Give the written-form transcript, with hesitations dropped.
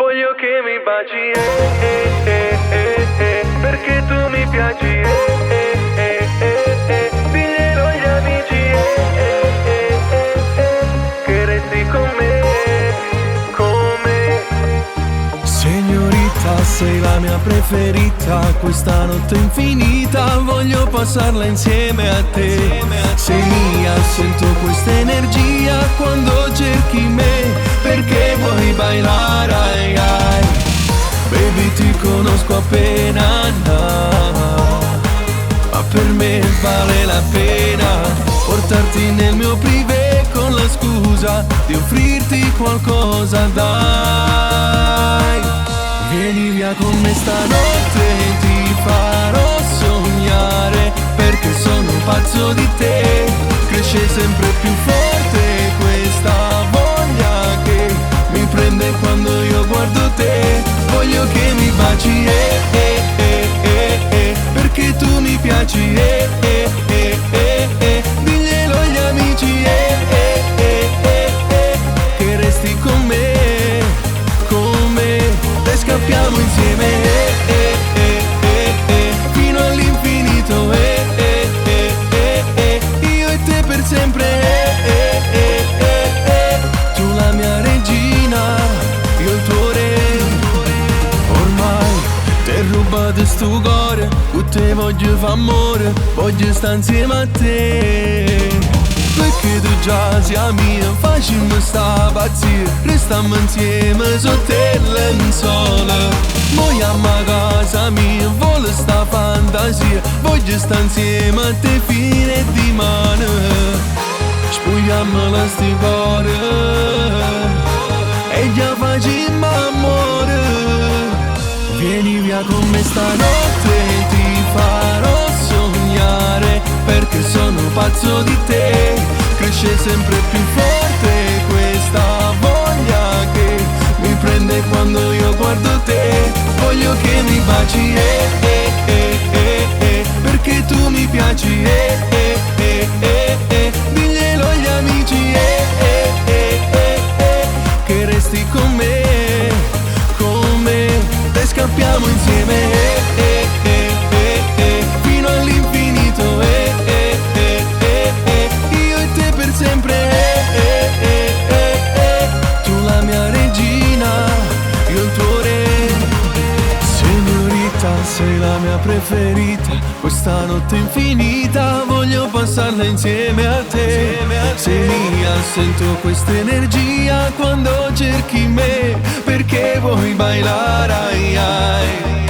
Voglio che mi baci, perché tu mi piaci, diglielo agli amici, che resti con me, come. Signorita, sei la mia preferita, questa notte infinita voglio passarla insieme a te. Sei mia, sento questa energia quando cerchi me, perché vuoi bailare, ai, ai. Baby, ti conosco appena, no, ma per me vale la pena portarti nel mio privé con la scusa di offrirti qualcosa, dai. Vieni via con me stanotte, ti farò sognare, perché sono pazzo di te. Cresce sempre più forte questa voglia che mi prende quando io guardo te. Voglio che mi baci, perché tu mi piaci, diglielo agli amici, che resti con me, e scappiamo insieme, fino all'infinito, io e te per sempre, tu la mia regina, io il tuo re. Ormai ti ho rubato sto cuore, con te voglio fare amore, voglio stare insieme a te. Perché tu già sia mia, facciamo sta pazzia, restiamo insieme sotto il lenzuolo. Vogliamo a casa mia, voglio sta fantasia, voglio stare insieme a te fine di mano. Spogliamo la sti cuore e già facciamo amore. Vieni via con me stanotte, ti farò sognare, perché sono pazzo di te. Cresce sempre più forte questa voglia che mi prende quando io guardo te. Voglio che mi baci, perché tu mi piaci, diglielo agli amici, che resti con me, e scappiamo insieme, fino all'infinito, io e te per sempre, tu la mia regina, io il tuo re. Signorita, sei la mia preferita, questa notte infinita voglio passarla insieme a te. Sei mia, sento questa energia quando cerchi me, perché vuoi bailare, ai, ai.